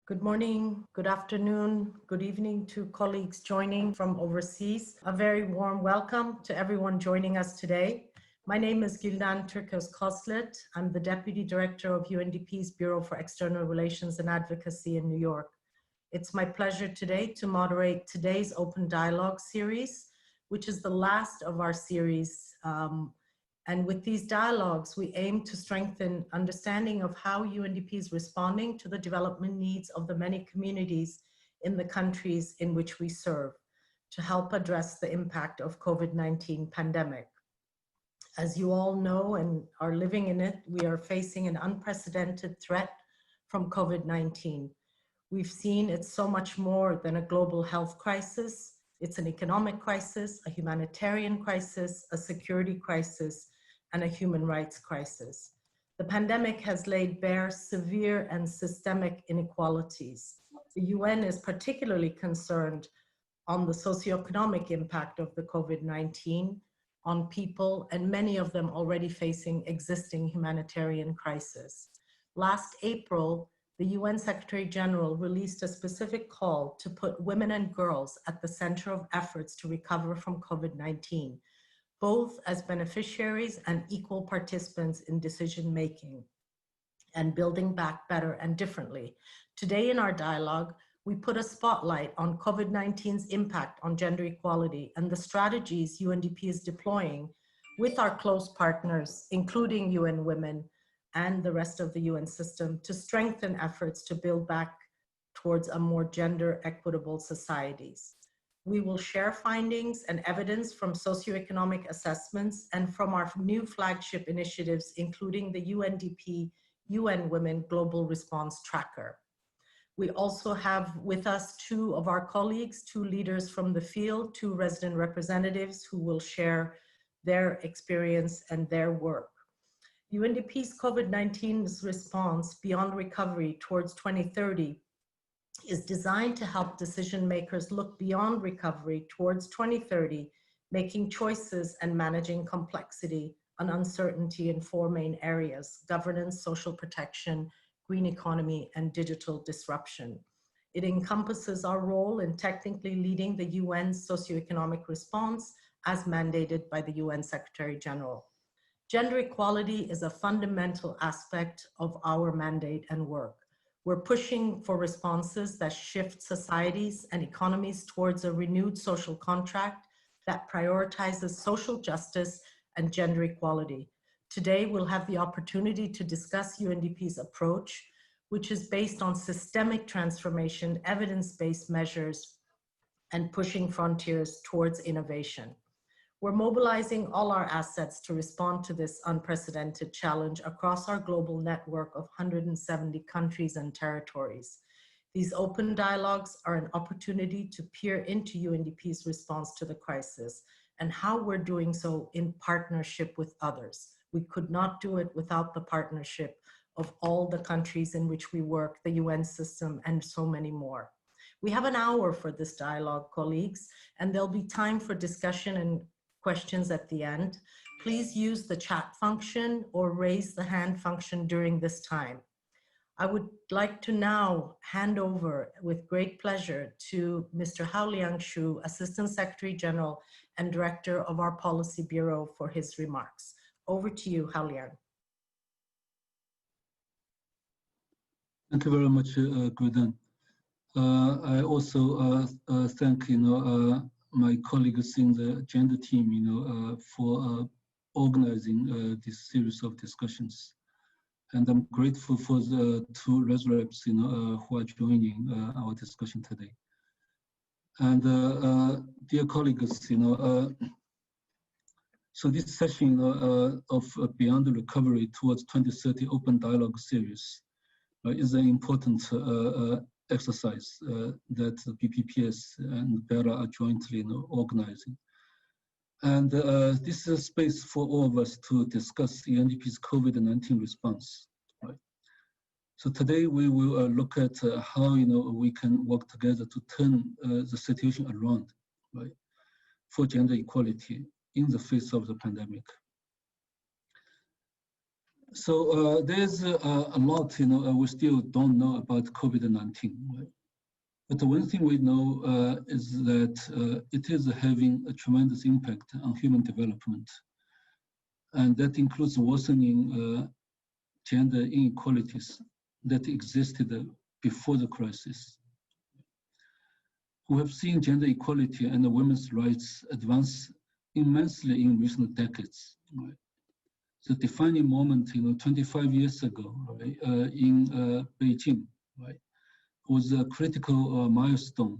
Good morning, good afternoon, good evening to colleagues joining from overseas. A very warm welcome to everyone joining us today. My name is Gülden Türköz-Koslet. I'm the Deputy Director of UNDP's Bureau for External Relations and Advocacy in New York. It's my pleasure today to moderate today's Open Dialogue series, which is the last of our series. And with these dialogues, we aim to strengthen understanding of how UNDP is responding to the development needs of the many communities in the countries in which we serve to help address the impact of COVID-19 pandemic. As you all know and are living in it, we are facing an unprecedented threat from COVID-19. We've seen it's so much more than a global health crisis. It's an economic crisis, a humanitarian crisis, a security crisis, and a human rights crisis. The pandemic has laid bare severe and systemic inequalities. The UN is particularly concerned on the socioeconomic impact of the COVID-19 on people, and many of them already facing existing humanitarian crisis. Last April, the UN Secretary General released a specific call to put women and girls at the center of efforts to recover from COVID-19, both as beneficiaries and equal participants in decision-making and building back better and differently. Today in our dialogue, we put a spotlight on COVID-19's impact on gender equality and the strategies UNDP is deploying with our close partners, including UN Women and the rest of the UN system, to strengthen efforts to build back towards a more gender equitable societies. We will share findings and evidence from socioeconomic assessments and from our new flagship initiatives, including the UNDP UN Women Global Response Tracker. We also have with us two of our colleagues, two leaders from the field, two resident representatives who will share their experience and their work. UNDP's COVID-19's response beyond recovery towards 2030 is designed to help decision makers look beyond recovery towards 2030, making choices and managing complexity and uncertainty in four main areas: governance, social protection, green economy, and digital disruption. It encompasses our role in technically leading the UN's socioeconomic response as mandated by the UN Secretary General. Gender equality is a fundamental aspect of our mandate and work. We're pushing for responses that shift societies and economies towards a renewed social contract that prioritizes social justice and gender equality. Today, we'll have the opportunity to discuss UNDP's approach, which is based on systemic transformation, evidence-based measures, and pushing frontiers towards innovation. We're mobilizing all our assets to respond to this unprecedented challenge across our global network of 170 countries and territories. These open dialogues are an opportunity to peer into UNDP's response to the crisis and how we're doing so in partnership with others. We could not do it without the partnership of all the countries in which we work, the UN system, and so many more. We have an hour for this dialogue, colleagues, and there'll be time for discussion and questions at the end. Please use the chat function or raise the hand function during this time. I would like to now hand over with great pleasure to Mr. Hal Young, Assistant Secretary General and Director of our Policy Bureau, for his remarks. Over to you, Hal Young. Thank you very much, Gülden. I also thank my colleagues in the gender team, for organizing this series of discussions. And I'm grateful for the two reps, who are joining our discussion today. And dear colleagues, so this session of Beyond Recovery Towards 2030 Open Dialogue Series is an important exercise that the BPPS and BERA are jointly organizing. And this is a space for all of us to discuss the UNDP's COVID-19 response. Right? So today we will look at how we can work together to turn the situation around, right, for gender equality in the face of the pandemic. So there's a lot, we still don't know about COVID-19. Right? But the one thing we know is that it is having a tremendous impact on human development. And that includes worsening gender inequalities that existed before the crisis. We have seen gender equality and women's rights advance immensely in recent decades. Right? The defining moment, 25 years ago, right, in Beijing, right, was a critical milestone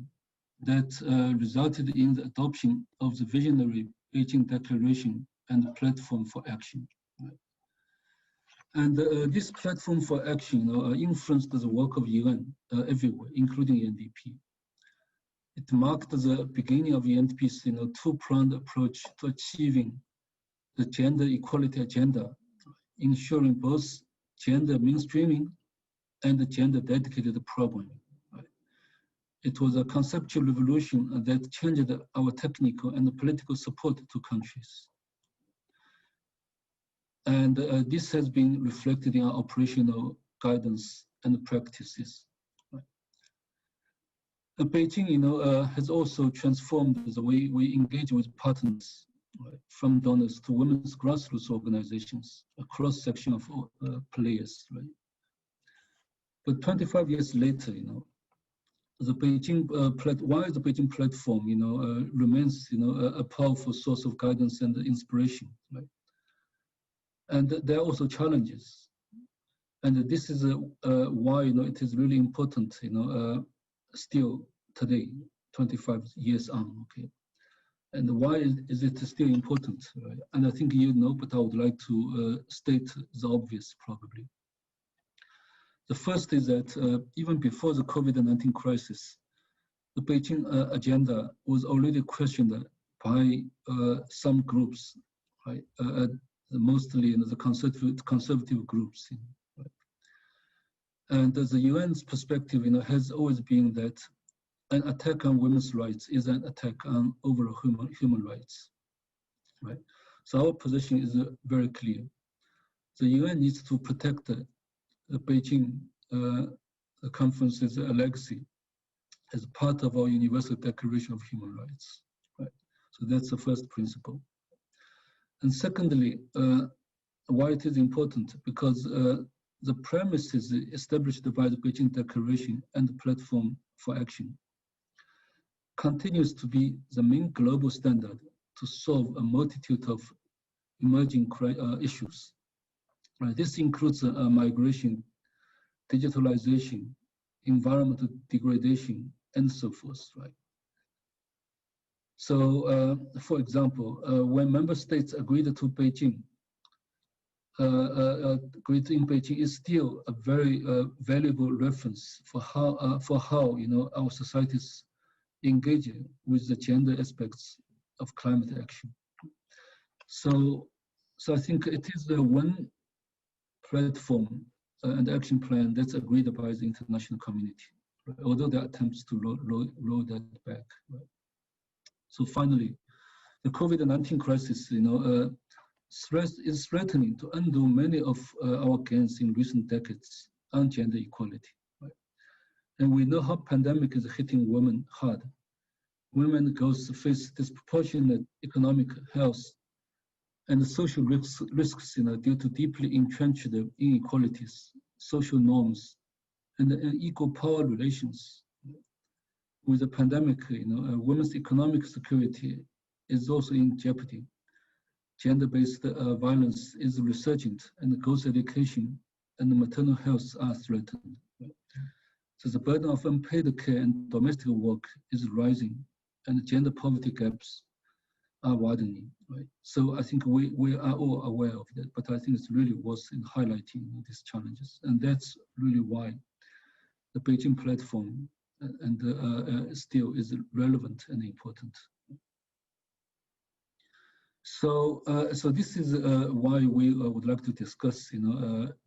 that resulted in the adoption of the visionary Beijing Declaration and Platform for Action. Right? And this platform for action influenced the work of UN everywhere, including UNDP. It marked the beginning of UNDP's two-pronged approach to achieving the gender equality agenda, ensuring both gender mainstreaming and gender dedicated programming. Right? It was a conceptual revolution that changed our technical and political support to countries. And this has been reflected in our operational guidance and practices. Right? Beijing, has also transformed the way we engage with partners, right, from donors to women's grassroots organizations, a cross-section of players. Right? But 25 years later, the Beijing why the Beijing platform, remains, a powerful source of guidance and inspiration. Right? And there are also challenges, and this is why it is really important, still today, 25 years on. Okay. And why is it still important? Right? And I think but I would like to state the obvious probably. The first is that even before the COVID-19 crisis, the Beijing agenda was already questioned by some groups, right? Mostly the conservative groups. Right? And the UN's perspective has always been that an attack on women's rights is an attack on overall human rights, right? So our position is very clear. The UN needs to protect the Beijing conference's legacy as part of our Universal Declaration of Human Rights, right? So that's the first principle. And secondly, why it is important, because the premises established by the Beijing Declaration and the Platform for Action continues to be the main global standard to solve a multitude of emerging issues. Right? This includes migration, digitalization, environmental degradation, and so forth. Right? So, for example, when member states agreed to Beijing, agreed in Beijing is still a very valuable reference for how our societies engage with the gender aspects of climate action. So I think it is the one platform and action plan that's agreed by the international community, right? Although there are attempts to roll that back. Right? So finally, the COVID-19 crisis, is threatening to undo many of our gains in recent decades on gender equality. Right? And we know how pandemic is hitting women hard. Women and girls face disproportionate economic, health, and social risks due to deeply entrenched inequalities, social norms, and unequal power relations. With the pandemic, women's economic security is also in jeopardy. Gender-based violence is resurgent, and girls' education and maternal health are threatened. So the burden of unpaid care and domestic work is rising, and gender poverty gaps are widening. Right? So I think we are all aware of that, but I think it's really worth highlighting these challenges, and that's really why the Beijing platform still is relevant and important. So this is why we would like to discuss,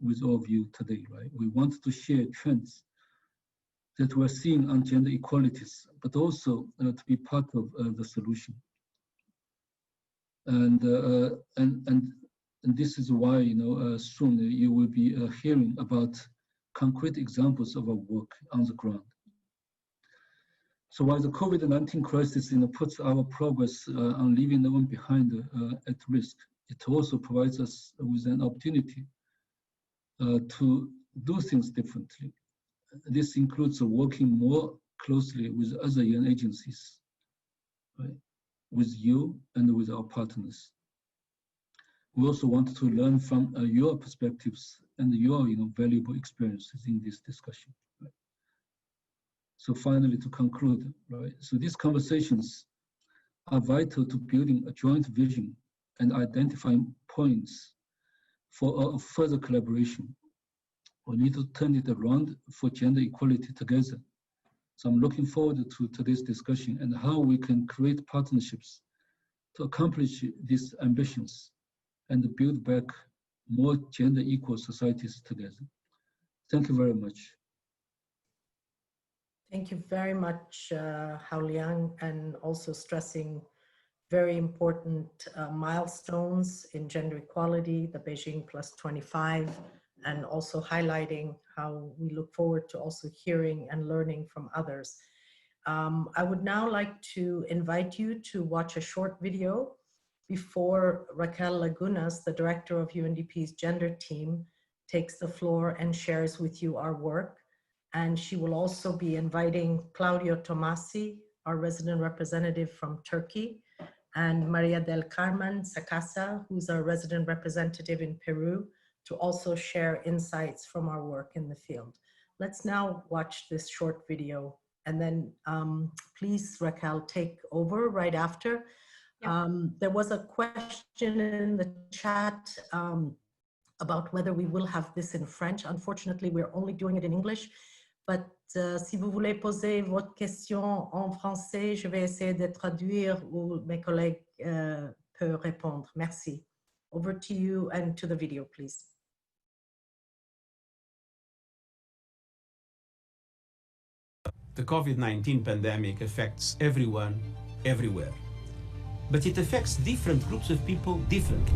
with all of you today, right? We want to share trends that we're seeing on gender equalities, but also to be part of the solution. And And this is why, soon you will be hearing about concrete examples of our work on the ground. So while the COVID-19 crisis puts our progress on leaving no one behind at risk, it also provides us with an opportunity to do things differently. This includes working more closely with other UN agencies, right? With you and with our partners. We also want to learn from your perspectives and your valuable experiences in this discussion. Right? So finally, to conclude, right? So these conversations are vital to building a joint vision and identifying points for further collaboration. We need to turn it around for gender equality together. So I'm looking forward to today's discussion and how we can create partnerships to accomplish these ambitions and build back more gender equal societies together. Thank you very much. Thank you very much, Hal Young, and also stressing very important milestones in gender equality, the Beijing +25, and also highlighting how we look forward to also hearing and learning from others. I would now like to invite you to watch a short video before Raquel Lagunas, the director of UNDP's gender team, takes the floor and shares with you our work. And she will also be inviting Claudio Tomasi, our resident representative from Turkey, and Maria del Carmen Sacasa, who's our resident representative in Peru, to also share insights from our work in the field. Let's now watch this short video, and then please, Raquel, take over right after. Yeah. There was a question in the chat about whether we will have this in French. Unfortunately, we're only doing it in English. But si vous voulez poser votre question en français, je vais essayer de traduire ou mes collègues peuvent répondre. Merci. Over to you and to the video, please. The COVID-19 pandemic affects everyone, everywhere. But it affects different groups of people differently.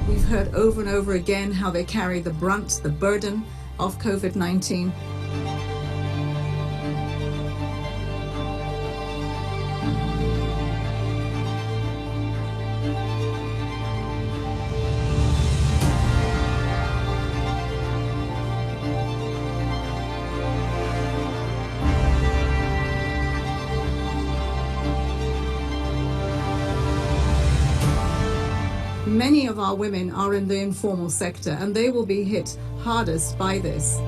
We've heard over and over again how they carry the brunt, the burden of COVID-19. Many of our women are in the informal sector, and they will be hit hardest by this.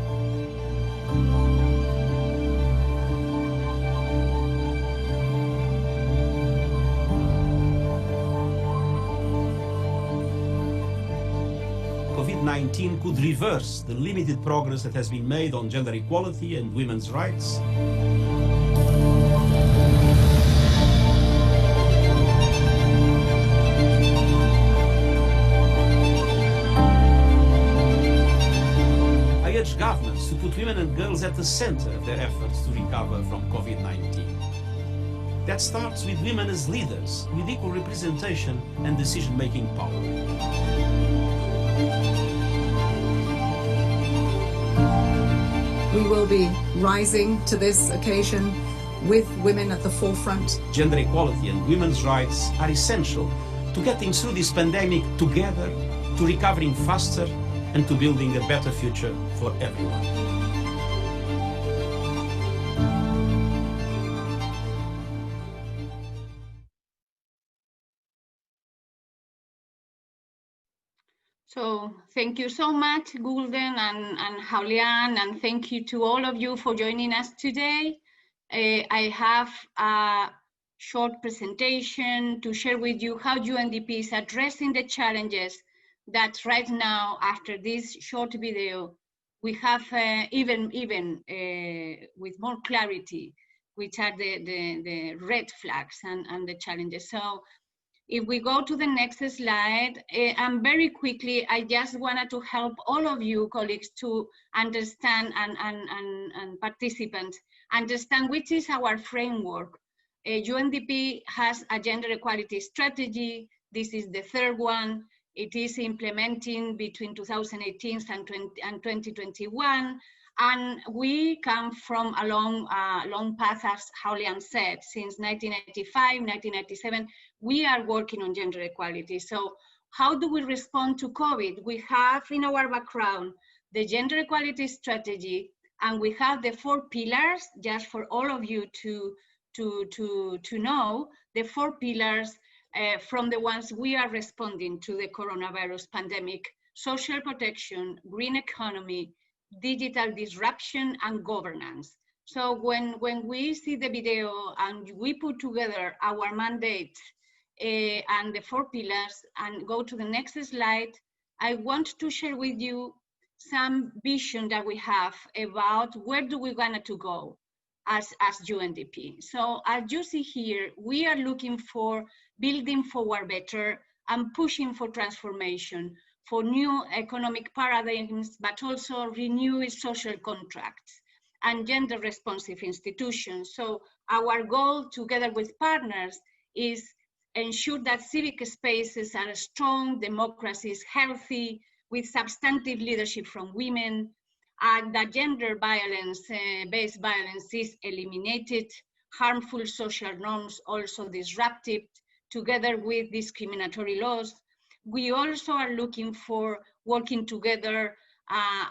COVID-19 could reverse the limited progress that has been made on gender equality and women's rights. Governments to put women and girls at the center of their efforts to recover from COVID-19. That starts with women as leaders, with equal representation and decision-making power. We will be rising to this occasion with women at the forefront. Gender equality and women's rights are essential to getting through this pandemic together, to recovering faster, and to building a better future for everyone. So thank you so much, Gulden and Hal Young, and thank you to all of you for joining us today. I have a short presentation to share with you how UNDP is addressing the challenges that right now, after this short video, we have even with more clarity, which are the red flags and the challenges. So if we go to the next slide, and very quickly, I just wanted to help all of you colleagues to understand and participants, understand which is our framework UNDP has a gender equality strategy. This is the third one. It is implementing between 2018 and 2021. And we come from a long path, as Hal Young said, since 1985, 1997, we are working on gender equality. So how do we respond to COVID? We have in our background the gender equality strategy, and we have the 4 pillars, just for all of you to know, the 4 pillars from the ones we are responding to the coronavirus pandemic: social protection, green economy, digital disruption, and governance. So when we see the video and we put together our mandate and the 4 pillars, and go to the next slide, I want to share with you some vision that we have about where do we want to go as UNDP. So as you see here, we are looking for building forward better and pushing for transformation, for new economic paradigms, but also renewed social contracts and gender responsive institutions. So our goal together with partners is ensure that civic spaces are strong, democracies healthy, with substantive leadership from women, and that gender violence, based violence is eliminated, harmful social norms also disrupted, together with discriminatory laws. We also are looking for working together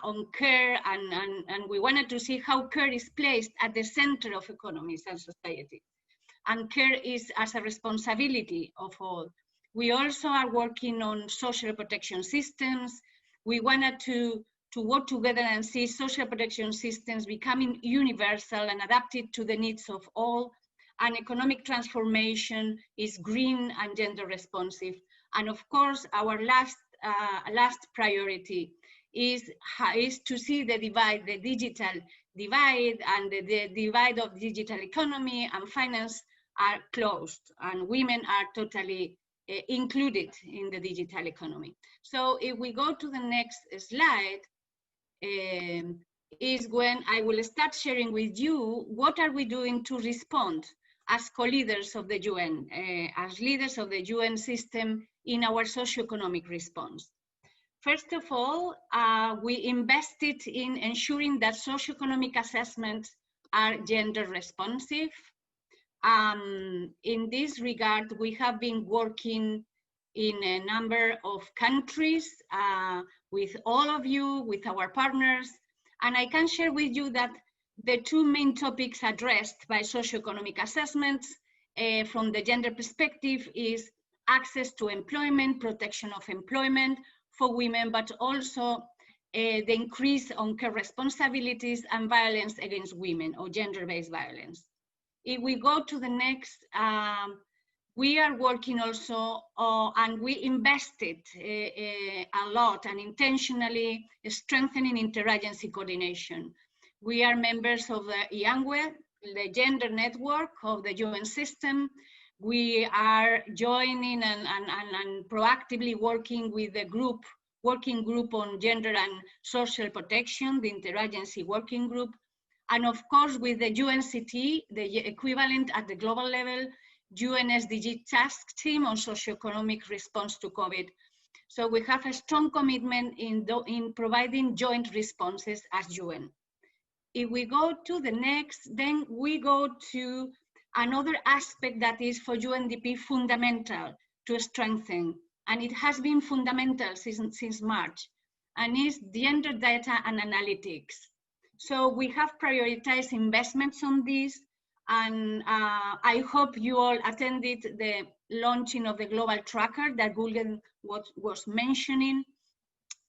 on care, and we wanted to see how care is placed at the center of economies and society. And care is as a responsibility of all. We also are working on social protection systems. We wanted to work together and see social protection systems becoming universal and adapted to the needs of all. And economic transformation is green and gender responsive. And of course, our last priority is to see the divide, the digital divide, and the divide of digital economy and finance are closed, and women are totally included in the digital economy. So if we go to the next slide, is when I will start sharing with you what are we doing to respond as co-leaders of the UN, as leaders of the UN system in our socioeconomic response. First of all, we invested in ensuring that socioeconomic assessments are gender responsive. In this regard, we have been working in a number of countries with all of you, with our partners, and I can share with you that the 2 main topics addressed by socioeconomic assessments from the gender perspective is access to employment, protection of employment for women, but also the increase on care responsibilities and violence against women, or gender-based violence. If we go to the next, we are working also, and we invested a lot and intentionally strengthening interagency coordination. We are members of the IANGWE, the gender network of the UN system. We are joining and proactively working with the working group on gender and social protection, the interagency working group. And of course, with the UNCT, the equivalent at the global level, UNSDG task team on socioeconomic response to COVID. So we have a strong commitment in providing joint responses as UN. If we go to the next, then we go to another aspect that is for UNDP fundamental to strengthen, and it has been fundamental since March, and is gender data and analytics. So we have prioritized investments on this, and I hope you all attended the launching of the global tracker that Gulden was mentioning.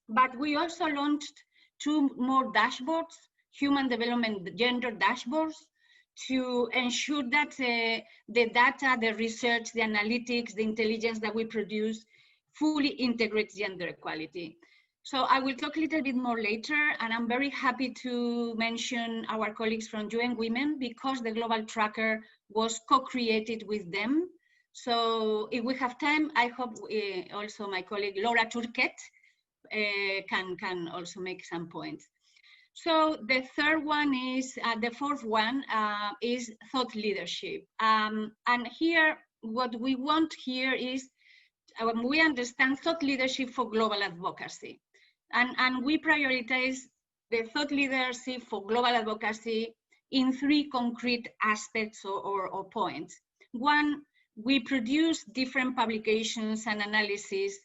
But we also launched 2 more dashboards, human development gender dashboards, to ensure that the data, the research, the analytics, the intelligence that we produce fully integrates gender equality. So I will talk a little bit more later, and I'm very happy to mention our colleagues from UN Women, because the global tracker was co-created with them. So if we have time, I hope also my colleague Laura Turquette can also make some points. So the third one is, the fourth one is thought leadership. And here, what we want here is, we understand thought leadership for global advocacy. And we prioritize the thought leadership for global advocacy in three concrete aspects or points. One, we produce different publications and analyses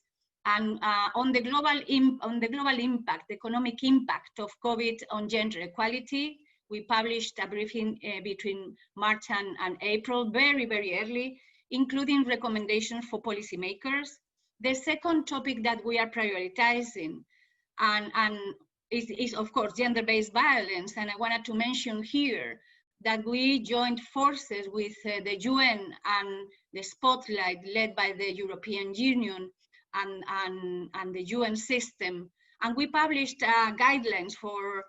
and on the global impact, the economic impact of COVID on gender equality. We published a briefing between March and April, very, very early, including recommendations for policymakers. The second topic that we are prioritizing is of course gender-based violence, and I wanted to mention here that we joined forces with the UN and the Spotlight led by the European Union and the UN system, and we published guidelines for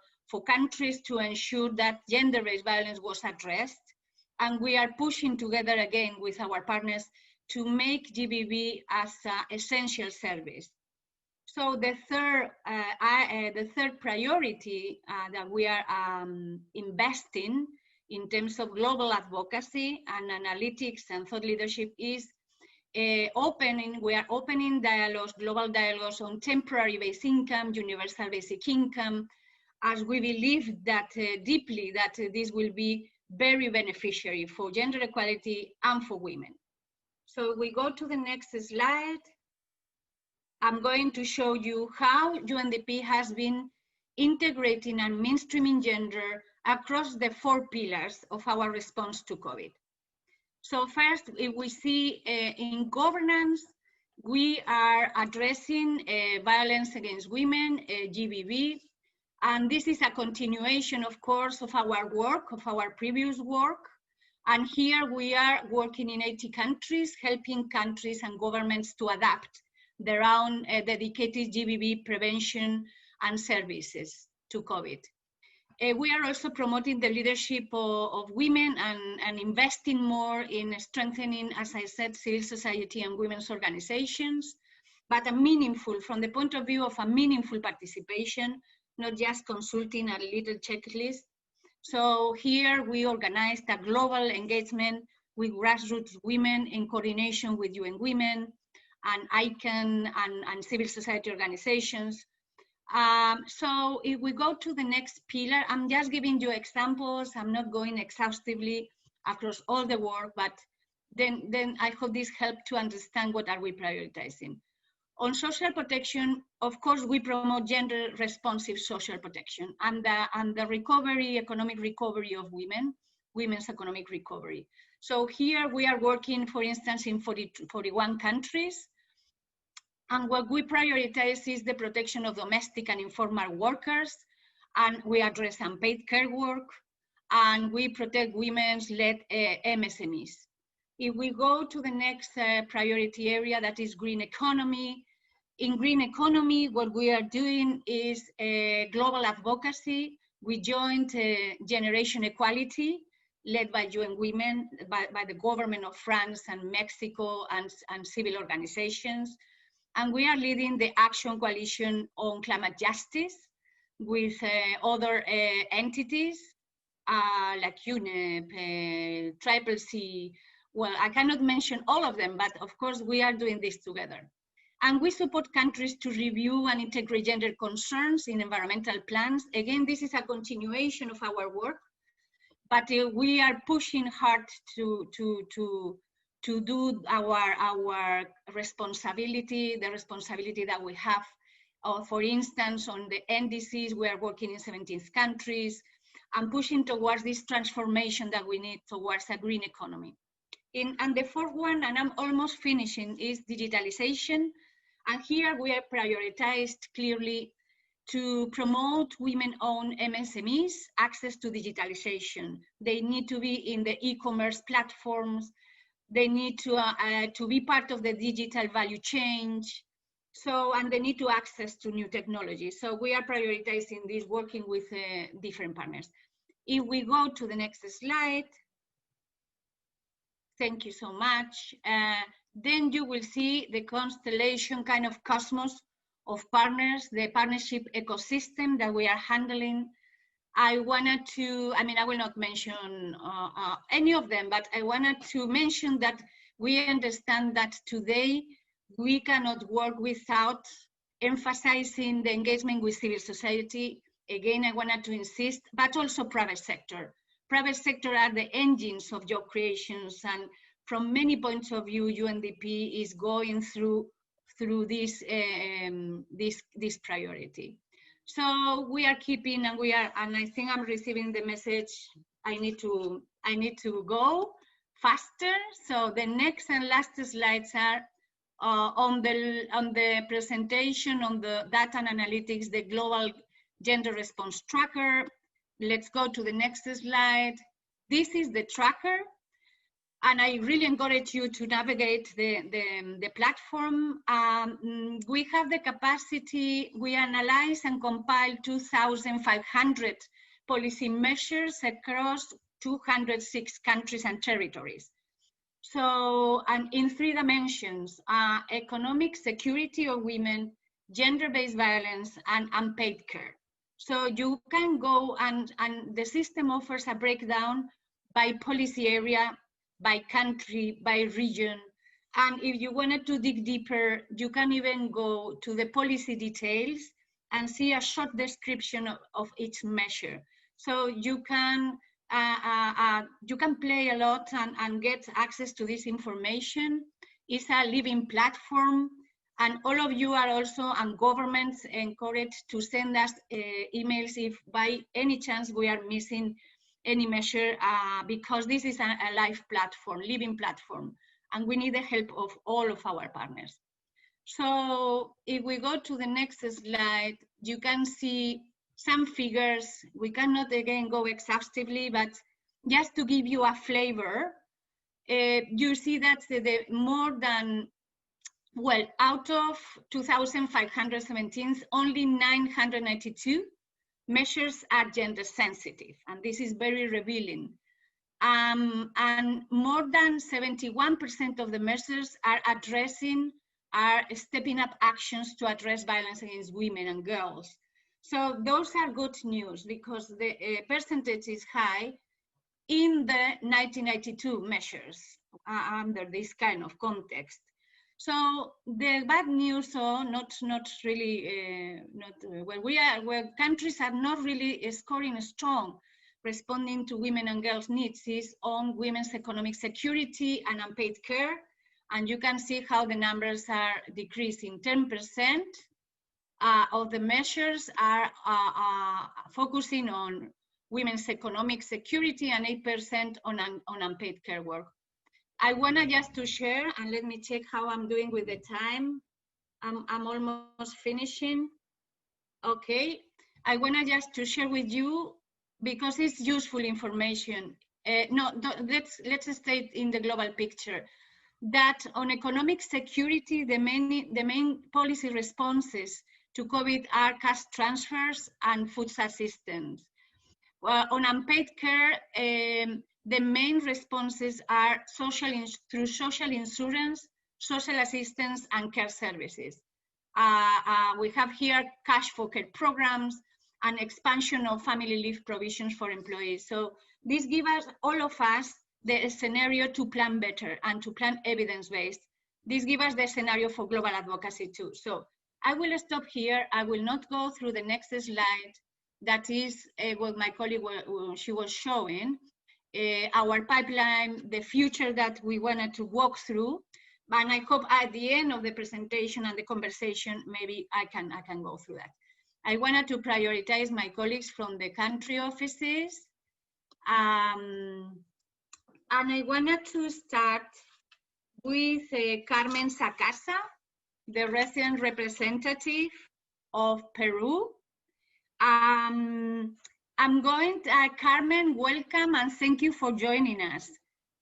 countries to ensure that gender-based violence was addressed, and we are pushing together again with our partners to make GBV as an essential service. So the third priority that we are investing in terms of global advocacy and analytics and thought leadership is we are opening dialogues, global dialogues on temporary basic income, universal basic income, as we believe that deeply that this will be very beneficiary for gender equality and for women. So we go to the next slide. I'm going to show you how UNDP has been integrating and mainstreaming gender across the 4 pillars of our response to COVID. So first, if we see in governance, we are addressing violence against women, GBV, and this is a continuation, of course, of our work, of our previous work. And here we are working in 80 countries, helping countries and governments to adapt their own dedicated GBV prevention and services to COVID. We are also promoting the leadership of women and investing more in strengthening, as I said, civil society and women's organizations, but a meaningful, from the point of view of a meaningful participation, not just consulting a little checklist. So here we organized a global engagement with grassroots women in coordination with UN Women and ICANN and civil society organizations. So if we go to the next pillar, I'm just giving you examples. I'm not going exhaustively across all the work, but then I hope this helped to understand what are we prioritizing. On social protection, of course, we promote gender responsive social protection and the recovery, economic recovery of women, women's economic recovery. So here we are working, for instance, in 41 countries. And what we prioritize is the protection of domestic and informal workers, and we address unpaid care work, and we protect women's led MSMEs. If we go to the next priority area, that is green economy. In green economy, what we are doing is global advocacy. We joined Generation Equality, led by UN Women, by the government of France and Mexico and civil organizations. And we are leading the Action Coalition on Climate Justice with other entities like UNEP, CCC. Well, I cannot mention all of them, but of course we are doing this together. And we support countries to review and integrate gender concerns in environmental plans. Again, this is a continuation of our work, but we are pushing hard to do our responsibility, the responsibility that we have. For instance, on the NDCs, we are working in 17 countries and pushing towards this transformation that we need towards a green economy. And the fourth one, and I'm almost finishing, is digitalization. And here we are prioritized clearly to promote women-owned MSMEs access to digitalization. They need to be in the e-commerce platforms. They need to be part of the digital value chain. So, and they need to access to new technology. So we are prioritizing this, working with different partners. If we go to the next slide, thank you so much. Then you will see the constellation, kind of cosmos of partners, the partnership ecosystem that we are handling. I wanted to, I mean, I will not mention any of them, but I wanted to mention that we understand that today we cannot work without emphasizing the engagement with civil society. Again, I wanted to insist, but also private sector. Private sector are the engines of job creations, and from many points of view, UNDP is going through this this priority. So we are keeping, and I think I'm receiving the message. I need to go faster. So the next and last slides are on the presentation on the data and analytics, the global gender response tracker. Let's go to the next slide. This is the tracker, and I really encourage you to navigate the platform. We have the capacity, we analyze and compile 2,500 policy measures across 206 countries and territories. So, and in 3 dimensions, economic security of women, gender-based violence, and unpaid care. So you can go and the system offers a breakdown by policy area, by country, by region. And if you wanted to dig deeper, you can even go to the policy details and see a short description of each measure. So you can play a lot and get access to this information. It's a living platform, and all of you are also, and governments, encouraged to send us emails if by any chance we are missing any measure, because this is a live platform, living platform, and we need the help of all of our partners. So if we go to the next slide, you can see some figures. We cannot again go exhaustively, but just to give you a flavor, you see that the more than, well, out of 2,517, only 992 measures are gender sensitive, and this is very revealing. And more than 71% of the measures are stepping up actions to address violence against women and girls. So those are good news, because the percentage is high in the 1992 measures under this kind of context. So the bad news, not really, where countries are not really scoring strong responding to women and girls' needs is on women's economic security and unpaid care. And you can see how the numbers are decreasing. 10% of the measures are focusing on women's economic security and 8% on unpaid care work. I wanna just to share, and let me check how I'm doing with the time. I'm almost finishing. Okay, I wanna just to share with you, because it's useful information. Let's stay in the global picture. That on economic security, the main policy responses to COVID are cash transfers and food assistance. Well, on unpaid care, the main responses are through social insurance, social assistance, and care services. We have here cash for care programs and expansion of family leave provisions for employees. So this gives us, all of us, the scenario to plan better and to plan evidence-based. This gives us the scenario for global advocacy too. So I will stop here. I will not go through the next slide. That is what my colleague she was showing, our pipeline, the future that we wanted to walk through. And I hope at the end of the presentation and the conversation, maybe I can go through that. I wanted to prioritize my colleagues from the country offices. And I wanted to start with Carmen Sacasa, the resident representative of Peru. I'm going to, Carmen, welcome and thank you for joining us.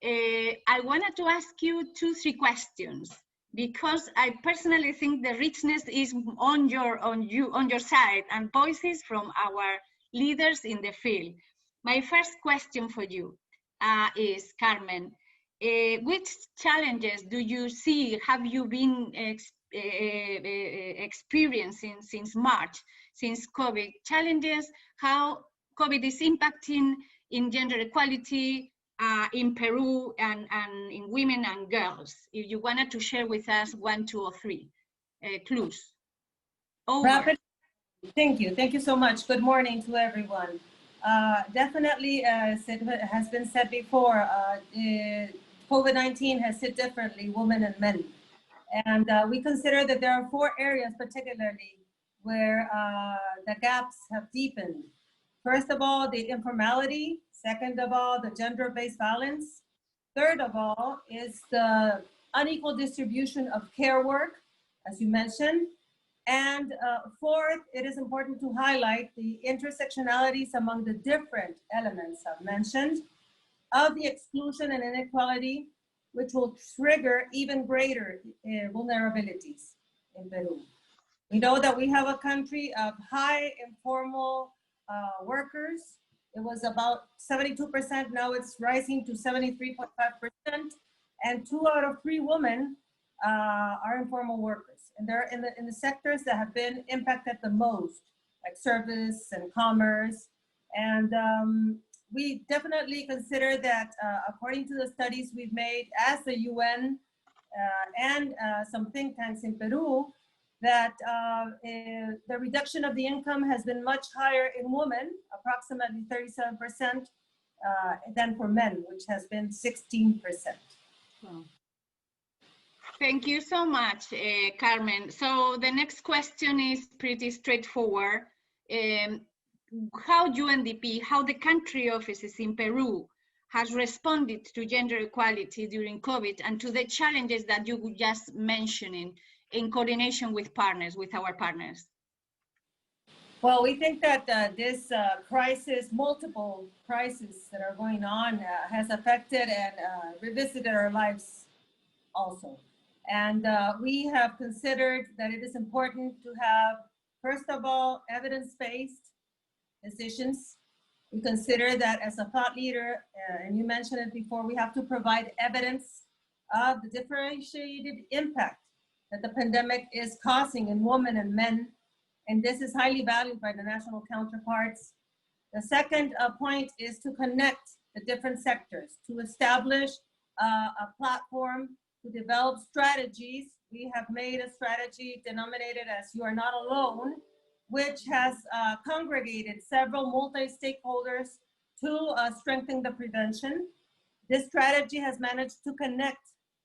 I wanted to ask you 2-3 questions, because I personally think the richness is on your side, and voices from our leaders in the field. My first question for you is, Carmen, which challenges do you see, have you been experiencing since March, since COVID? Challenges, how COVID is impacting in gender equality in Peru and in women and girls. If you wanted to share with us 1, 2, or 3 clues. Over. Thank you so much. Good morning to everyone. Definitely, as it has been said before, COVID-19 has hit differently women and men. And we consider that there are 4 areas particularly where the gaps have deepened. First of all, the informality. Second of all, the gender-based violence. Third of all is the unequal distribution of care work, as you mentioned. And fourth, it is important to highlight the intersectionalities among the different elements I've mentioned of the exclusion and inequality, which will trigger even greater vulnerabilities in Peru. We know that we have a country of high informal workers. It was about 72%, now it's rising to 73.5%, and 2 out of 3 women are informal workers. And they're in the sectors that have been impacted the most, like service and commerce. And we definitely consider that according to the studies we've made as the UN and some think tanks in Peru, that the reduction of the income has been much higher in women, approximately 37%, than for men, which has been 16%. Wow. Thank you so much, Carmen. So the next question is pretty straightforward. How UNDP, how the country offices in Peru has responded to gender equality during COVID and to the challenges that you were just mentioning in coordination with partners, with our partners? Well, we think that this crisis, multiple crises that are going on, has affected and revisited our lives also. And we have considered that it is important to have, first of all, evidence-based decisions. We consider that as a thought leader, and you mentioned it before, we have to provide evidence of the differentiated impact that the pandemic is causing in women and men. And this is highly valued by the national counterparts. The second point is to connect the different sectors, to establish a platform to develop strategies. We have made a strategy denominated as You Are Not Alone, which has congregated several multi-stakeholders to strengthen the prevention. This strategy has managed to connect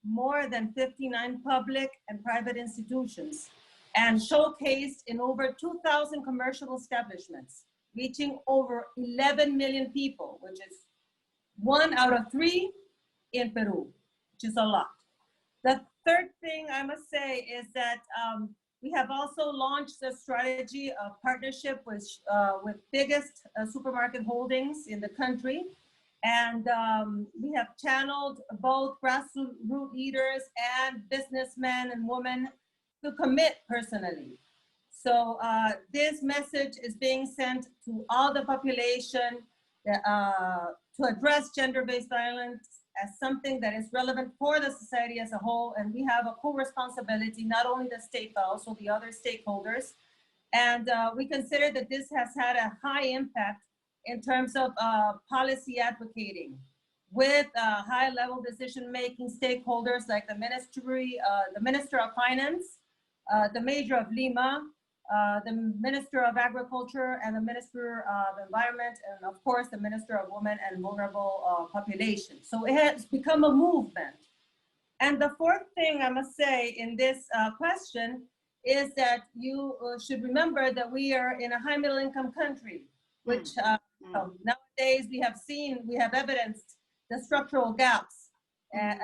more than 59 public and private institutions and showcased in over 2,000 commercial establishments, reaching over 11 million people, which is 1 out of 3 in Peru, which is a lot. The third thing I must say is that we have also launched a strategy of partnership with biggest supermarket holdings in the country. And we have channeled both grassroots leaders and businessmen and women to commit personally. So this message is being sent to all the population to address gender-based violence as something that is relevant for the society as a whole. And we have a co-responsibility, not only the state, but also the other stakeholders. And we consider that this has had a high impact in terms of policy advocating with high-level decision-making stakeholders like the Minister of Finance, the Mayor of Lima, the Minister of Agriculture, and the Minister of Environment, and of course, the Minister of Women and Vulnerable Population. So it has become a movement. And the fourth thing I must say in this question is that you should remember that we are in a high middle income country, which nowadays we have evidenced the structural gaps and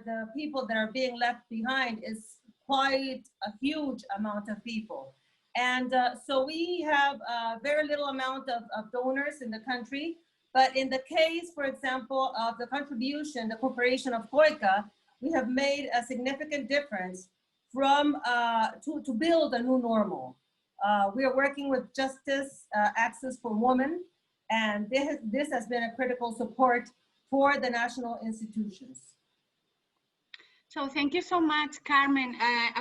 the people that are being left behind is quite a huge amount of people. And so we have a very little amount of donors in the country, but in the case, for example, of the contribution, the corporation of COICA, we have made a significant difference from to build a new normal. We are working with Justice Access for Women, and this has been a critical support for the national institutions. So thank you so much, Carmen.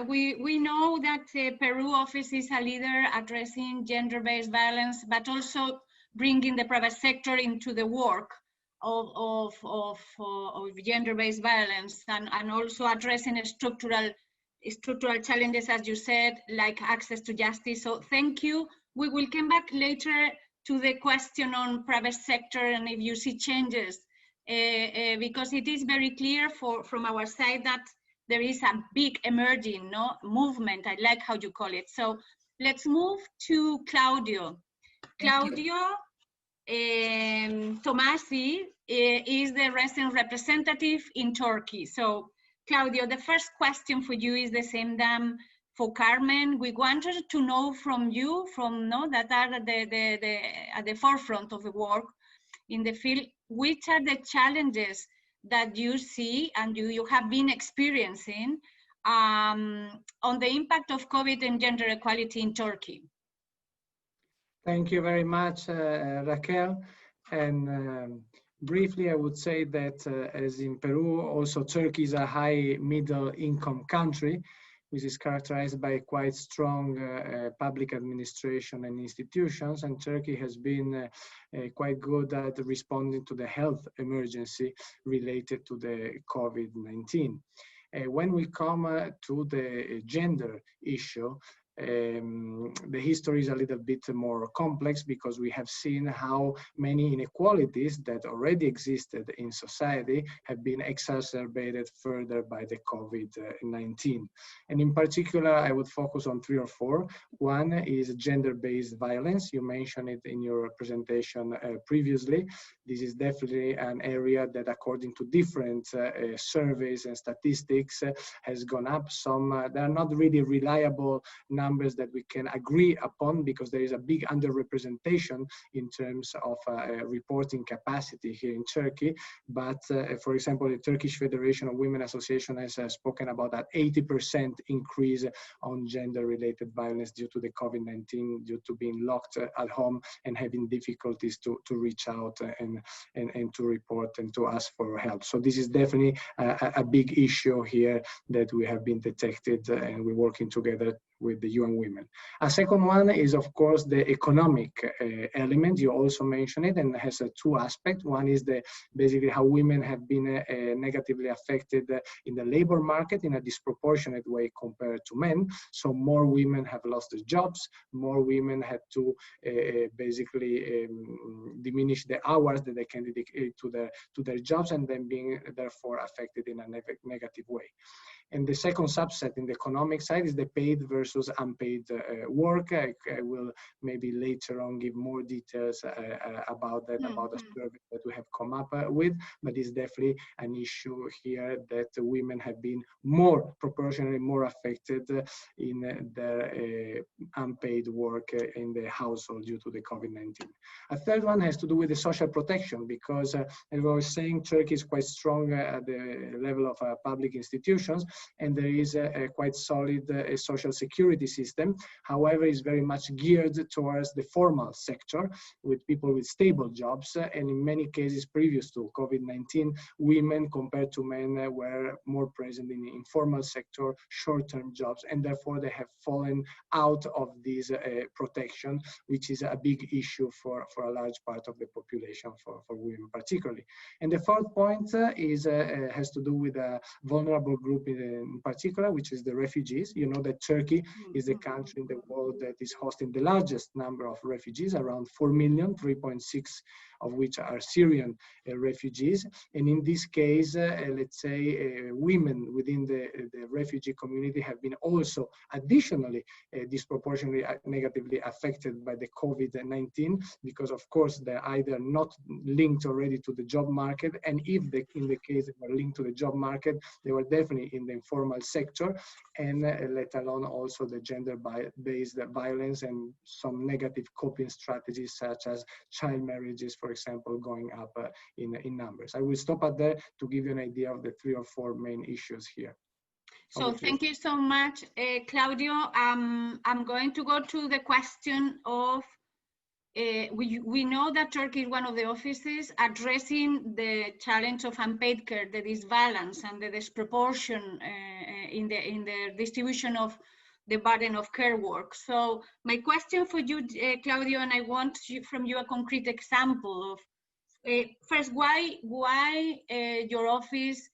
We know that the Peru office is a leader addressing gender-based violence, but also bringing the private sector into the work of gender-based violence, and also addressing structural challenges, as you said, like access to justice. So thank you. We will come back later to the question on private sector and if you see changes, because it is very clear from our side that there is a big emerging movement. I like how you call it. So let's move to Claudio. Claudio Tomasi is the resident representative in Turkey. So Claudio, the first question for you is the same than for Carmen. We wanted to know from you, that are at the forefront of the work in the field, which are the challenges that you see and you have been experiencing on the impact of COVID and gender equality in Turkey. Thank you very much, Raquel. And briefly, I would say that as in Peru, also Turkey is a high middle income country, which is characterized by quite strong public administration and institutions. And Turkey has been quite good at responding to the health emergency related to the COVID-19. When we come to the gender issue, the history is a little bit more complex because we have seen how many inequalities that already existed in society have been exacerbated further by the COVID-19. And in particular, I would focus on 3 or 4. One is gender-based violence. You mentioned it in your presentation previously. This is definitely an area that, according to different surveys and statistics, has gone up. Some, they are not really reliable numbers that we can agree upon because there is a big underrepresentation in terms of reporting capacity here in Turkey. But for example, the Turkish Federation of Women Association has spoken about that 80% increase on gender-related violence due to the COVID-19, due to being locked at home and having difficulties to reach out and to report and to ask for help. So this is definitely a big issue here that we have been detected, and we're working together with the UN Women. A second one is, of course, the economic element. You also mentioned it, and it has 2 aspects. One is basically how women have been negatively affected in the labor market in a disproportionate way compared to men. So more women have lost their jobs, more women had to basically diminish the hours that they can dedicate to their jobs, and then being therefore affected in a negative way. And the second subset in the economic side is the paid versus unpaid work. I will maybe later on give more details about that, about the survey that we have come up with, but it's definitely an issue here that women have been proportionally more affected in their unpaid work in the household due to the COVID-19. A third one has to do with the social protection, because as I was saying, Turkey is quite strong at the level of public institutions, and there is a quite solid social security system. However, it's very much geared towards the formal sector with people with stable jobs. And in many cases previous to COVID-19, women compared to men were more present in the informal sector, short-term jobs, and therefore they have fallen out of this protection, which is a big issue for a large part of the population, for women particularly. And the fourth point has to do with a vulnerable group in particular, which is the refugees. You know that Turkey is the country in the world that is hosting the largest number of refugees, around 4 million, 3.6 of which are Syrian refugees. And in this case, let's say women within the refugee community have been also additionally disproportionately negatively affected by the COVID-19, because of course they're either not linked already to the job market, and if they, in the case they were linked to the job market, they were definitely in the informal sector, and let alone also the gender-based violence and some negative coping strategies such as child marriages, for example, going up in numbers. I will stop at there to give you an idea of the 3 or 4 main issues here. So thank you so much, Claudio. I'm going to go to the question of, we know that Turkey is one of the offices addressing the challenge of unpaid care, the disbalance and the disproportion in the distribution of the burden of care work. So my question for you, Claudio, and I want from you a concrete example of, first, why your office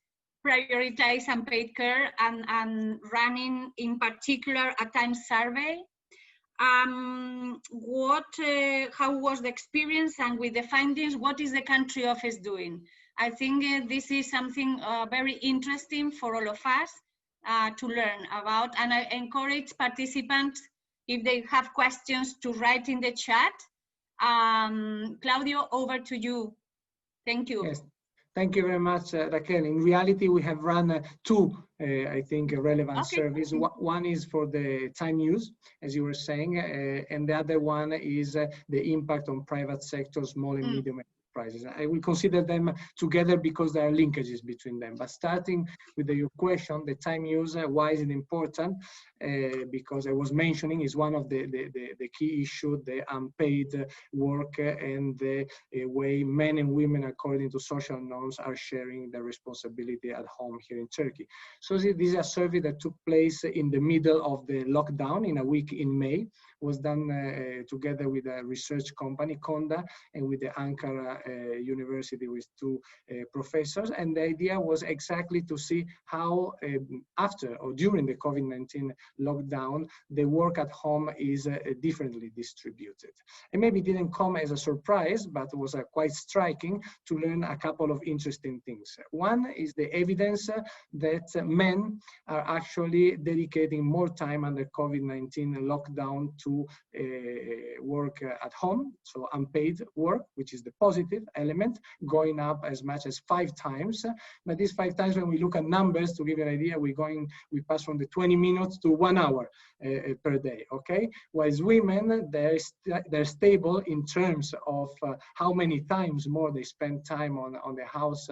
prioritize unpaid care and running in particular a time survey? How was the experience, and with the findings, what is the country office doing? I think this is something very interesting for all of us to learn about, and I encourage participants, if they have questions, to write in the chat. Claudio, over to you. Thank you. Yes. Thank you very much, Raquel. In reality, we have run two, I think, relevant surveys. One is for the time use, as you were saying, and the other one is the impact on private sector, small and medium enterprises. I will consider them together because there are linkages between them. But starting with your question, the time use, why is it important? Because I was mentioning is one of the key issues, the unpaid work and the way men and women, according to social norms, are sharing the responsibility at home here in Turkey. So this is a survey that took place in the middle of the lockdown, in a week in May, was done together with a research company, Conda, and with the Ankara University with two professors. And the idea was exactly to see how after or during the COVID-19 lockdown, the work at home is differently distributed. And maybe it didn't come as a surprise, but it was quite striking to learn a couple of interesting things. One is the evidence that men are actually dedicating more time under COVID-19 lockdown to work at home, so unpaid work, which is the positive element, going up as much as 5 times. But these 5 times, when we look at numbers, to give you an idea, we pass from the 20 minutes to 1 hour per day, okay? Whereas women, they're stable in terms of how many times more they spend time on the house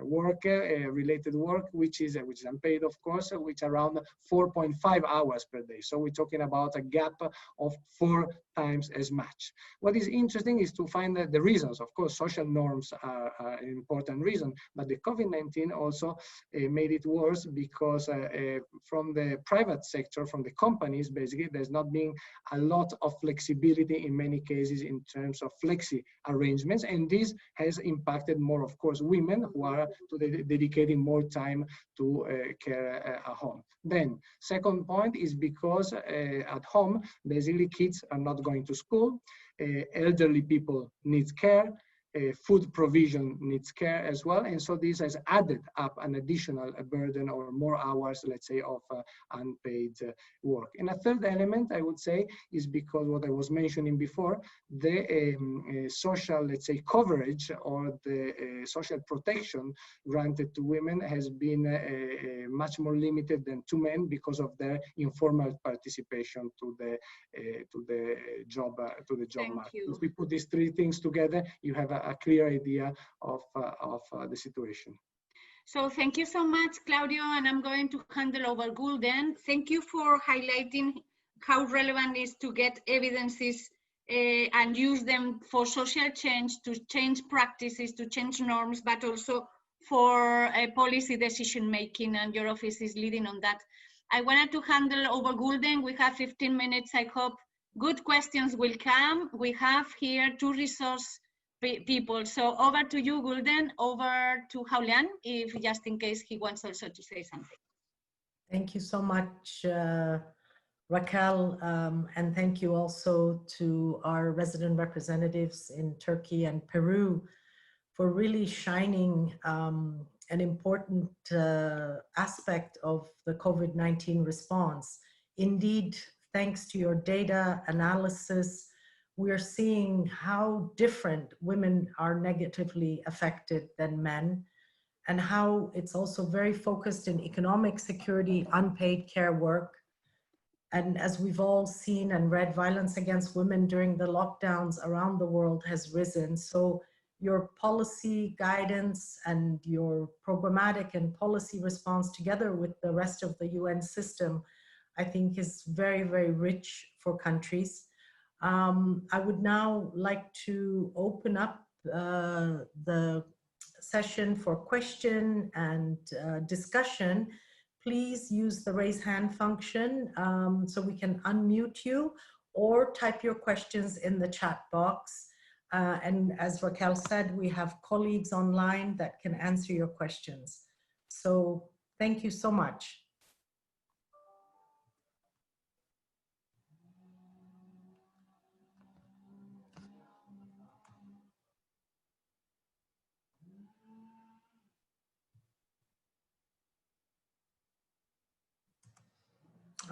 work, related work, which is unpaid, of course, which around 4.5 hours per day. So we're talking about a gap of 4 times as much. What is interesting is to find the reasons. Of course, social norms are an important reason, but the COVID-19 also made it worse because from the private sector, from the companies, basically, there's not been a lot of flexibility in many cases in terms of flexi arrangements, and this has impacted more, of course, women who are dedicating more time to care at home. Then, second point is because at home, basically, kids are not going to school, elderly people need care, food provision needs care as well, and so this has added up an additional burden or more hours, let's say, of unpaid work. And a third element, I would say, is because what I was mentioning before, the social, let's say, coverage or the social protection granted to women has been much more limited than to men because of their informal participation to the job market. If we put these 3 things together, you have a clear idea of the situation. So thank you so much, Claudio, and I'm going to hand over Gulden. Thank you for highlighting how relevant it is to get evidences and use them for social change, to change practices, to change norms, but also for policy decision making, and your office is leading on that. I wanted to hand over Gulden. We have 15 minutes. I hope good questions will come. We have here 2 resource people. So over to you, Gulden, over to Hal Young, if just in case he wants also to say something. Thank you so much, Raquel, and thank you also to our resident representatives in Turkey and Peru for really shining an important aspect of the COVID-19 response. Indeed, thanks to your data analysis, we are seeing how different women are negatively affected than men, and how it's also very focused in economic security, unpaid care work. And as we've all seen and read, violence against women during the lockdowns around the world has risen. So your policy guidance and your programmatic and policy response, together with the rest of the UN system, I think is very, very rich for countries. I would now like to open up the session for question and discussion please use the raise hand function so we can unmute you, or type your questions in the chat box. And as Raquel said, we have colleagues online that can answer your questions. So thank you so much.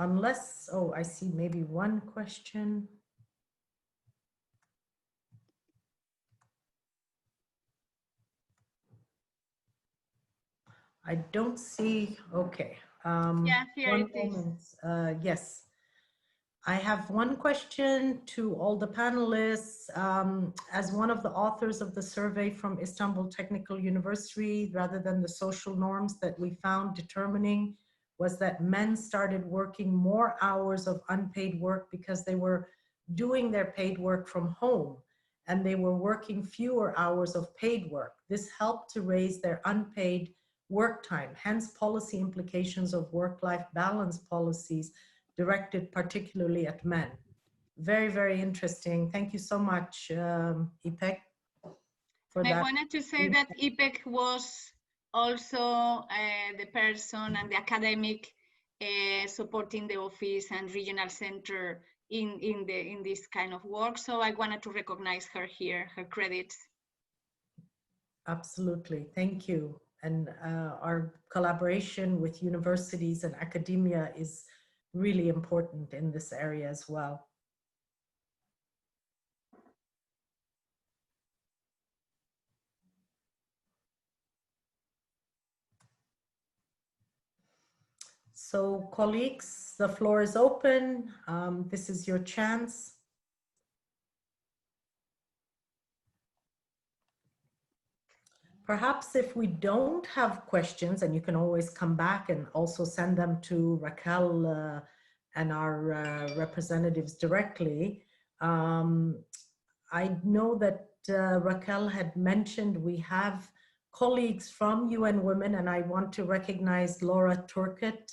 Unless, oh, I see maybe one question. I don't see, okay. Yeah, here one it is. moment. Yes. I have one question to all the panelists. As one of the authors of the survey from Istanbul Technical University, rather than the social norms that we found determining was that men started working more hours of unpaid work because they were doing their paid work from home, and they were working fewer hours of paid work. This helped to raise their unpaid work time, hence policy implications of work-life balance policies directed particularly at men. Very, very interesting. Thank you so much, Ipek, for that. I wanted to say that Ipek was also the person and the academic supporting the office and regional center in this kind of work. So I wanted to recognize her here, her credits. Absolutely, thank you. And our collaboration with universities and academia is really important in this area as well. So colleagues, the floor is open. This is your chance. Perhaps if we don't have questions, and you can always come back and also send them to Raquel and our representatives directly. I know that Raquel had mentioned we have colleagues from UN Women, and I want to recognize Laura Turkett.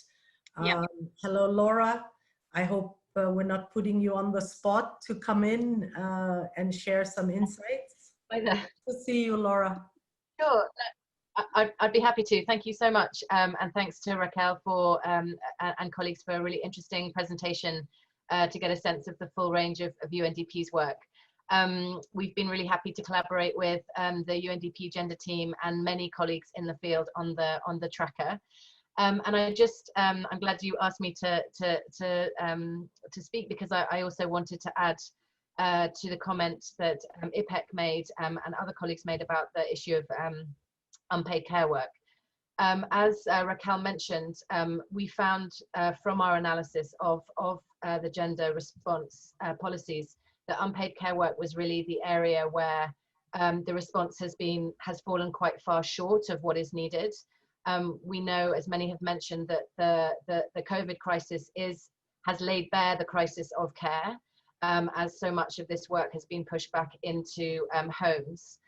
Yep. Hello, Laura. I hope we're not putting you on the spot to come in and share some insights. Hi there. Good to see you, Laura. Sure, I'd be happy to. Thank you so much, and thanks to Raquel for and colleagues for a really interesting presentation to get a sense of the full range of UNDP's work. We've been really happy to collaborate with the UNDP gender team and many colleagues in the field on the tracker. And I'm glad you asked me to speak, because I also wanted to add to the comment that Ipek made and other colleagues made about the issue of unpaid care work. As Raquel mentioned, we found from our analysis of the gender response policies that unpaid care work was really the area where the response has fallen quite far short of what is needed. We know, as many have mentioned, that the COVID crisis has laid bare the crisis of care, as so much of this work has been pushed back into homes.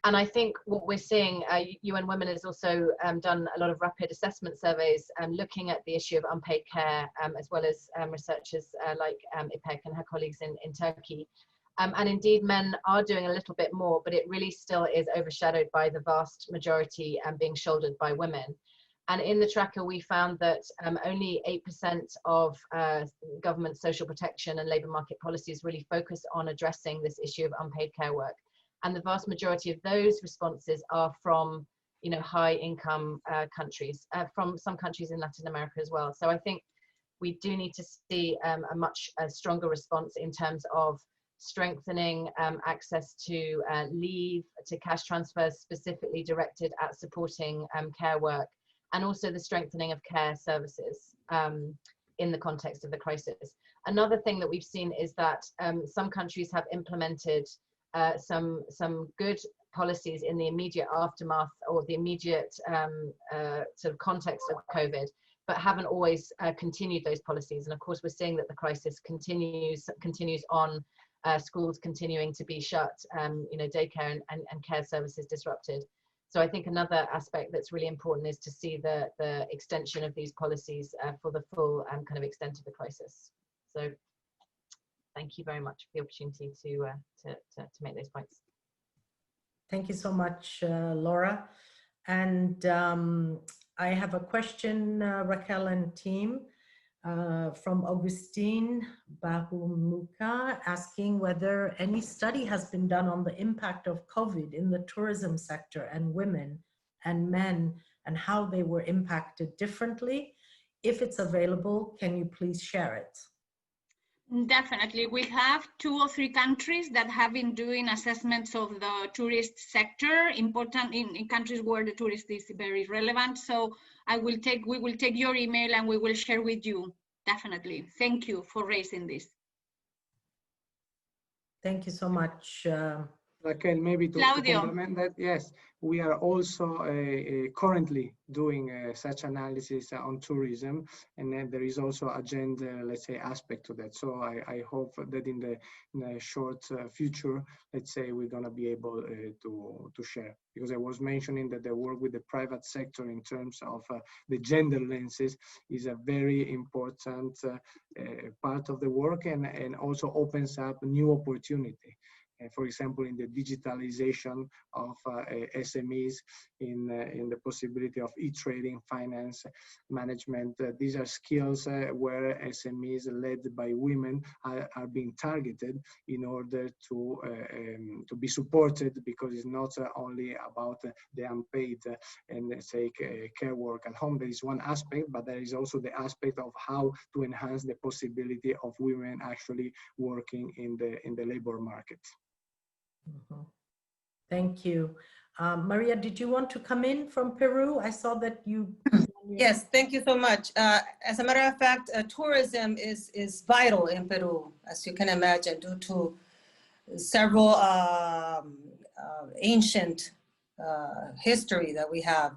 And I think what we're seeing, UN Women has also done a lot of rapid assessment surveys looking at the issue of unpaid care, as well as researchers like Ipek and her colleagues in Turkey. And indeed, men are doing a little bit more, but it really still is overshadowed by the vast majority being shouldered by women. And in the tracker, we found that only 8% of government social protection and labour market policies really focus on addressing this issue of unpaid care work. And the vast majority of those responses are from, high-income countries, from some countries in Latin America as well. So I think we do need to see a much stronger response in terms of strengthening access to leave, to cash transfers specifically directed at supporting care work, and also the strengthening of care services in the context of the crisis. Another thing that we've seen is that some countries have implemented some good policies in the immediate aftermath or the immediate sort of context of COVID, but haven't always continued those policies. And of course, we're seeing that the crisis continues on, schools continuing to be shut, daycare and care services disrupted. So I think another aspect that's really important is to see the extension of these policies for the full kind of extent of the crisis. So thank you very much for the opportunity to make those points. Thank you so much, Laura. And I have a question, Raquel and team, from Augustine Bahumuka, asking whether any study has been done on the impact of COVID in the tourism sector and women and men and how they were impacted differently. If it's available, can you please share it? Definitely. We have 2 or 3 countries that have been doing assessments of the tourist sector, important in countries where the tourist is very relevant. So we will take your email and we will share with you. Definitely. Thank you for raising this. Thank you so much. Raquel, maybe to complement that, yes, we are also currently doing such analysis on tourism, and then there is also a gender, let's say, aspect to that. So I hope that in the short future, let's say, we're going to be able to share. Because I was mentioning that the work with the private sector in terms of the gender lenses is a very important part of the work, and also opens up new opportunity. For example, in the digitalization of SMEs, in the possibility of e-trading, finance, management. These are skills where SMEs led by women are being targeted in order to be supported, because it's not only about the unpaid and say care work at home. There is one aspect, but there is also the aspect of how to enhance the possibility of women actually working in the labor market. Mm-hmm. Thank you. Maria, did you want to come in from Peru? I saw that you... Yes, thank you so much. As a matter of fact, tourism is vital in Peru, as you can imagine, due to several ancient history that we have.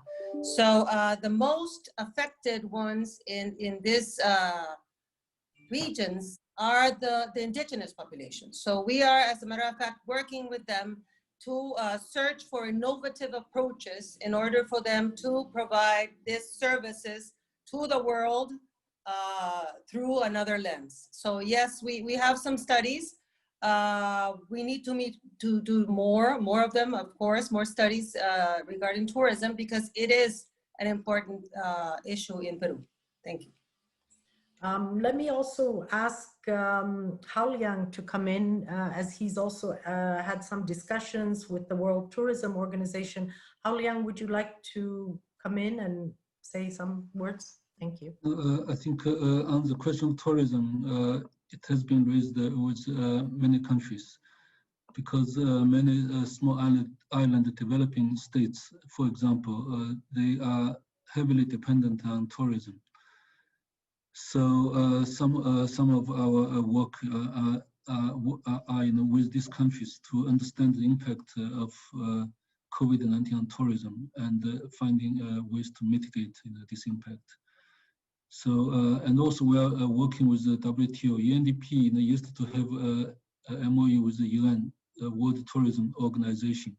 So the most affected ones in this regions are the indigenous population. So we are, as a matter of fact, working with them to search for innovative approaches in order for them to provide these services to the world through another lens. So yes, we have some studies. We need to do more of them, of course, more studies regarding tourism, because it is an important issue in Peru. Thank you. Let me also ask Hal Young to come in, as he's also had some discussions with the World Tourism Organization. Hal Young, would you like to come in and say some words? Thank you. I think on the question of tourism, it has been raised with many countries, because many small island developing states, for example, they are heavily dependent on tourism. So some of our work are with these countries to understand the impact of COVID-19 on tourism and finding ways to mitigate this impact. So and also we are working with the WTO. UNDP used to have a MOU with the UN, World Tourism Organization.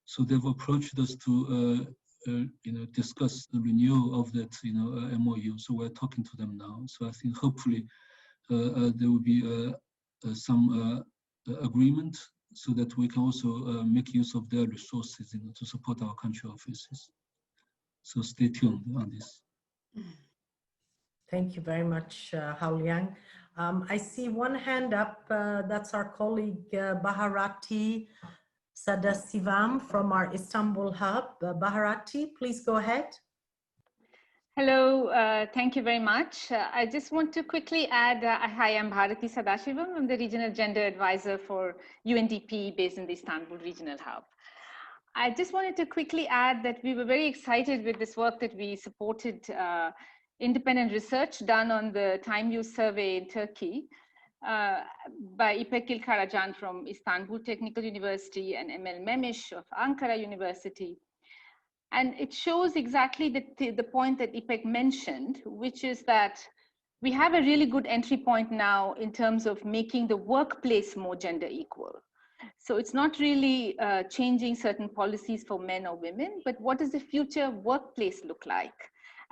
So they've approached us to discuss the renewal of that, MOU. So we're talking to them now. So I think hopefully there will be some agreement, so that we can also make use of their resources, to support our country offices. So stay tuned on this. Thank you very much, Hal Young. I see one hand up. That's our colleague Harit Sadashivam from our Istanbul hub. Harit, please go ahead. Hello, thank you very much. I just want to quickly add, hi, I'm Harit Sadashivam. I'm the Regional Gender Advisor for UNDP based in the Istanbul Regional Hub. I just wanted to quickly add that we were very excited with this work that we supported independent research done on the time use survey in Turkey by İpek Karacan from Istanbul Technical University and Emel Memiş of Ankara University. And it shows exactly the point that İpek mentioned, which is that we have a really good entry point now in terms of making the workplace more gender equal. So it's not really changing certain policies for men or women, but what does the future workplace look like?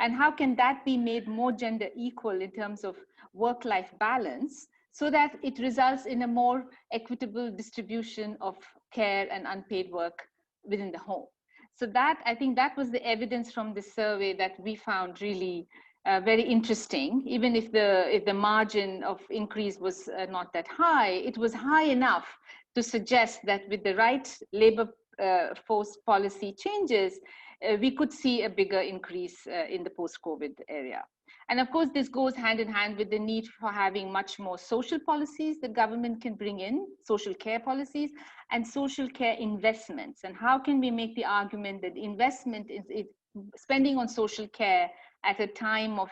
And how can that be made more gender equal in terms of work-life balance so that it results in a more equitable distribution of care and unpaid work within the home? So that, I think that was the evidence from the survey that we found really very interesting. Even if the margin of increase was not that high, it was high enough to suggest that with the right labor force policy changes, we could see a bigger increase in the post-COVID area. And of course, this goes hand in hand with the need for having much more social policies that government can bring in, social care policies, and social care investments. And how can we make the argument that investment is spending on social care at a time of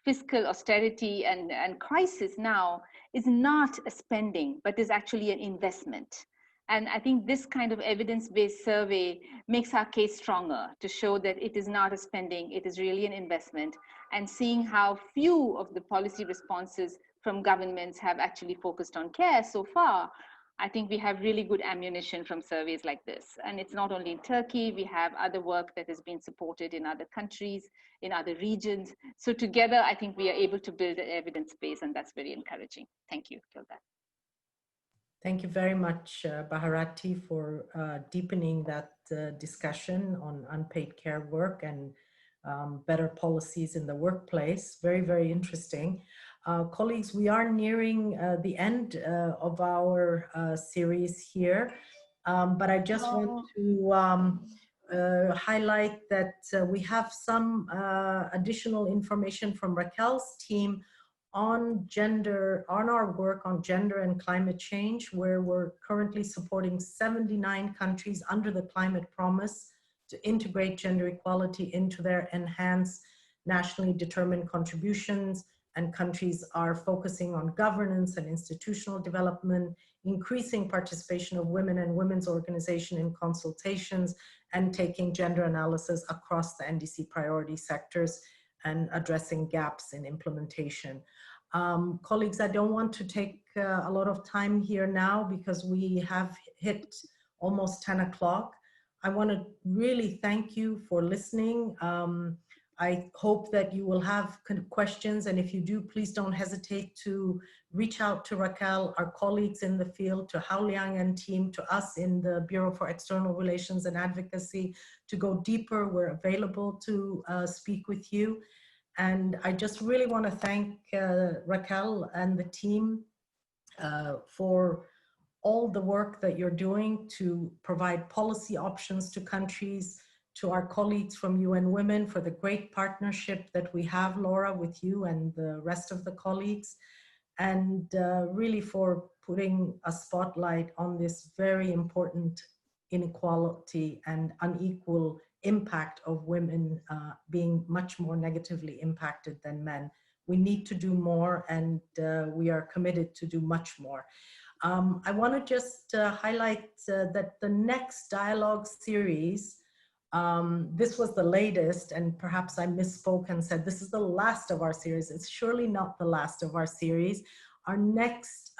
fiscal austerity and crisis now is not a spending, but is actually an investment. And I think this kind of evidence-based survey makes our case stronger to show that it is not a spending, it is really an investment. And seeing how few of the policy responses from governments have actually focused on care so far, I think we have really good ammunition from surveys like this. And it's not only in Turkey, we have other work that has been supported in other countries, in other regions. So together, I think we are able to build an evidence base, and that's very encouraging. Thank you, Gilda. Thank you very much, Bharati, for deepening that discussion on unpaid care work and better policies in the workplace. Very, very interesting. Colleagues, we are nearing the end of our series here, but I just want to highlight that we have some additional information from Raquel's team on gender, on our work on gender and climate change, where we're currently supporting 79 countries under the Climate Promise to integrate gender equality into their enhanced nationally determined contributions. And countries are focusing on governance and institutional development, increasing participation of women and women's organization in consultations, and taking gender analysis across the NDC priority sectors and addressing gaps in implementation. Colleagues, I don't want to take a lot of time here now because we have hit almost 10 o'clock. I want to really thank you for listening. I hope that you will have questions, and if you do, please don't hesitate to reach out to Raquel, our colleagues in the field, to Hal Young and team, to us in the Bureau for External Relations and Advocacy to go deeper. We're available to speak with you. And I just really want to thank Raquel and the team for all the work that you're doing to provide policy options to countries, to our colleagues from UN Women for the great partnership that we have, Laura, with you and the rest of the colleagues, and really for putting a spotlight on this very important inequality and unequal impact of women being much more negatively impacted than men. We need to do more, and we are committed to do much more. I want to just highlight that the next dialogue series, this was the latest, and perhaps I misspoke and said this is the last of our series. It's surely not the last of our series. Our next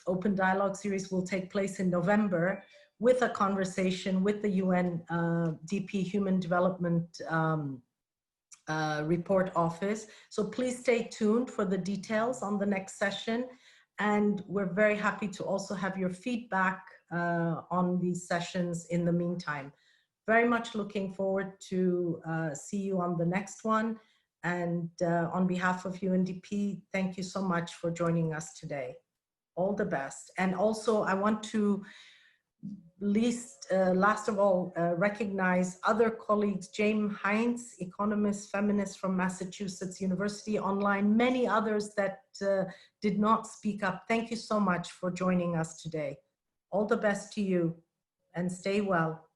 open dialogue series will take place in November with a conversation with the UNDP Human Development Report Office. So please stay tuned for the details on the next session. And we're very happy to also have your feedback on these sessions in the meantime. Very much looking forward to see you on the next one. And on behalf of UNDP, thank you so much for joining us today. All the best. And also I want to last of all, recognize other colleagues, James Heinz, economist, feminist from Massachusetts University Online, many others that did not speak up. Thank you so much for joining us today. All the best to you and stay well.